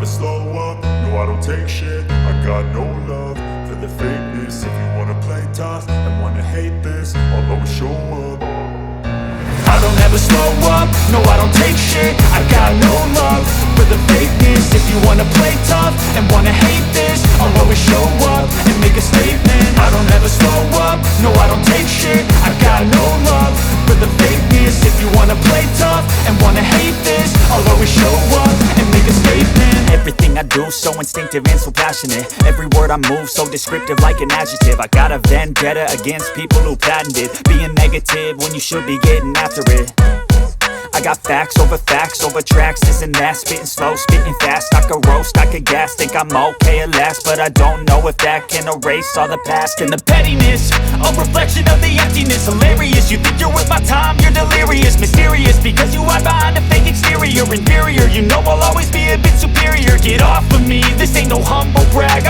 slow up, no I don't take shit. I got no love for the fakeness. If you wanna play tough and wanna hate this, I'll always show up. I don't ever slow up, no I don't take shit. I got no love for the fakeness. If you wanna play tough and wanna hate this, I'll always show up and make a statement. I don't ever slow up, no I don't take shit. I got no love for the fakeness. If you wanna play tough and wanna hate this, I'll always show up and make a statement. Everything I do so instinctive and so passionate. Every word I move so descriptive like an adjective. I got a vendetta against people who patented being negative when you should be getting after it. I got facts over tracks, this and that. Spitting slow, spitting fast. I could roast, I could gas. Think I'm okay at last, but I don't know if that can erase all the past. And the pettiness, a reflection of the emptiness. Hilarious, you think you're worth my time, you're delirious. Mysterious, because you hide behind a fake exterior. Inferior, you know I'll always be a bit superior. Get off of me, this ain't no humble brag.